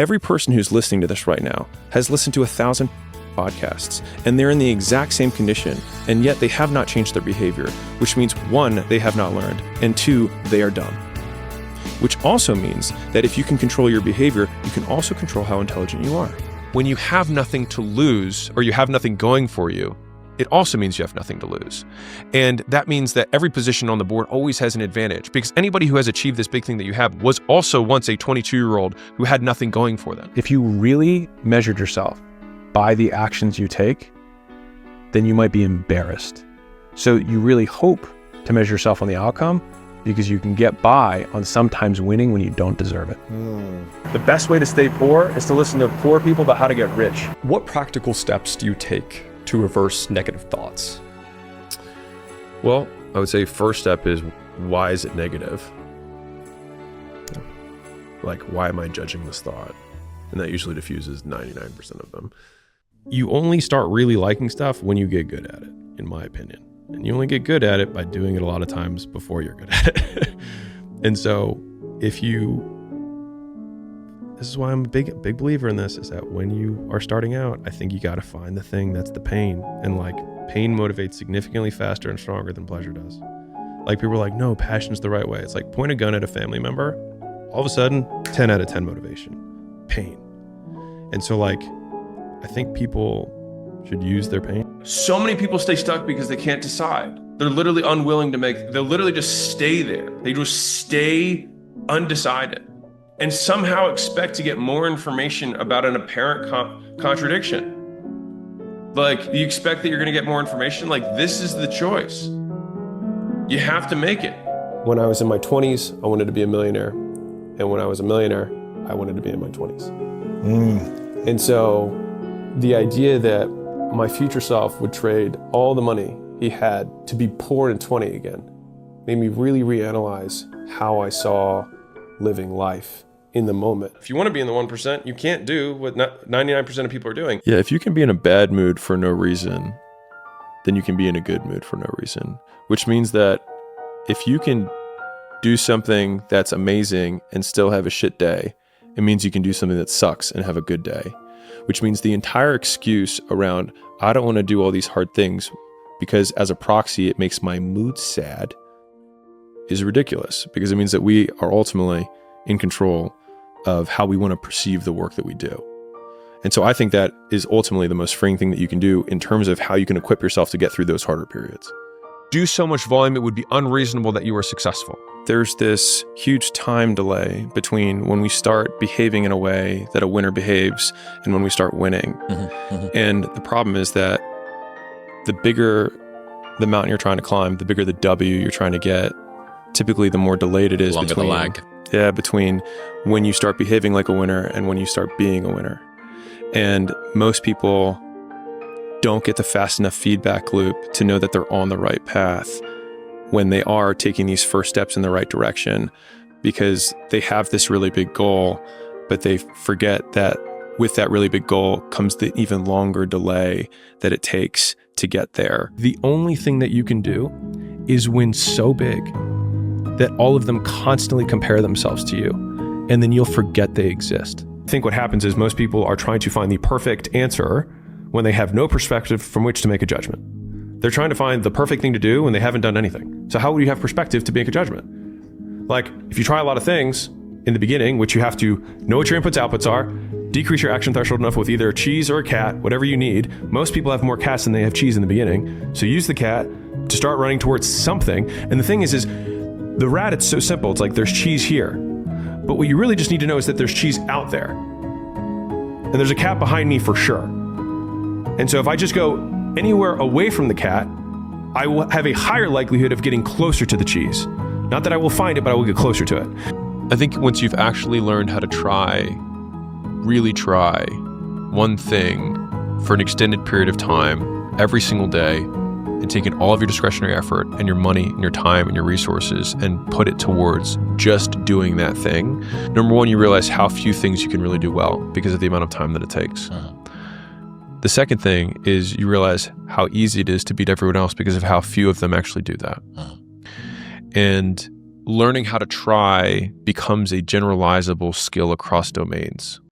every person who's listening to this right now has listened to 1,000 podcasts, and they're in the exact same condition, and yet they have not changed their behavior, which means 1, they have not learned, and 2, they are dumb. Which also means that if you can control your behavior, you can also control how intelligent you are. When you have nothing to lose, or you have nothing going for you, it also means you have nothing to lose. And that means that every position on the board always has an advantage, because anybody who has achieved this big thing that you have was also once a 22-year-old who had nothing going for them. If you really measured yourself by the actions you take, then you might be embarrassed. So you really hope to measure yourself on the outcome, because you can get by on sometimes winning when you don't deserve it. The best way to stay poor is to listen to poor people about how to get rich. What practical steps do you take to reverse negative thoughts? Well, I would say first step is, why is it negative? Like, why am I judging this thought? And that usually diffuses 99% of them. You only start really liking stuff when you get good at it, in my opinion. And you only get good at it by doing it a lot of times before you're good at it. And so this is why I'm a big believer in this, is that when you are starting out, I think you got to find the thing that's the pain. And like, pain motivates significantly faster and stronger than pleasure does. Like, people are like, no, passion's the right way. It's like, point a gun at a family member, all of a sudden, 10 out of 10 motivation, pain. And so like, I think people should use their pain. So many people stay stuck because they can't decide. They're literally unwilling to they'll literally just stay there. They just stay undecided and somehow expect to get more information about an apparent contradiction. Like, you expect that you're gonna get more information? Like, this is the choice. You have to make it. When I was in my 20s, I wanted to be a millionaire. And when I was a millionaire, I wanted to be in my 20s. And so the idea that my future self would trade all the money he had to be poor in 20 again made me really reanalyze how I saw living life in the moment. If you want to be in the 1%, you can't do what 99% of people are doing. Yeah, if you can be in a bad mood for no reason, then you can be in a good mood for no reason. Which means that if you can do something that's amazing and still have a shit day, it means you can do something that sucks and have a good day. Which means the entire excuse around, I don't want to do all these hard things because as a proxy, it makes my mood sad, is ridiculous, because it means that we are ultimately in control of how we want to perceive the work that we do. And so I think that is ultimately the most freeing thing that you can do in terms of how you can equip yourself to get through those harder periods. Do so much volume, it would be unreasonable that you are successful. There's this huge time delay between when we start behaving in a way that a winner behaves and when we start winning. And the problem is that the bigger the mountain you're trying to climb, the bigger the W you're trying to get, typically the more delayed it is between the lag. Yeah, between when you start behaving like a winner and when you start being a winner. And most people don't get the fast enough feedback loop to know that they're on the right path when they are taking these first steps in the right direction, because they have this really big goal, but they forget that with that really big goal comes the even longer delay that it takes to get there. The only thing that you can do is win so big that all of them constantly compare themselves to you, and then you'll forget they exist. I think what happens is most people are trying to find the perfect answer when they have no perspective from which to make a judgment. They're trying to find the perfect thing to do when they haven't done anything. So how would you have perspective to make a judgment? Like, if you try a lot of things in the beginning, which you have to know what your inputs, outputs are, decrease your action threshold enough with either a cheese or a cat, whatever you need. Most people have more cats than they have cheese in the beginning. So use the cat to start running towards something. And the thing is the rat, it's so simple. It's like, there's cheese here. But what you really just need to know is that there's cheese out there. And there's a cat behind me for sure. And so if I just go anywhere away from the cat, I will have a higher likelihood of getting closer to the cheese. Not that I will find it, but I will get closer to it. I think once you've actually learned how to really try one thing for an extended period of time, every single day, and taken all of your discretionary effort and your money and your time and your resources and put it towards just doing that thing, number one, you realize how few things you can really do well because of the amount of time that it takes. The second thing is you realize how easy it is to beat everyone else because of how few of them actually do that. And learning how to try becomes a generalizable skill across domains.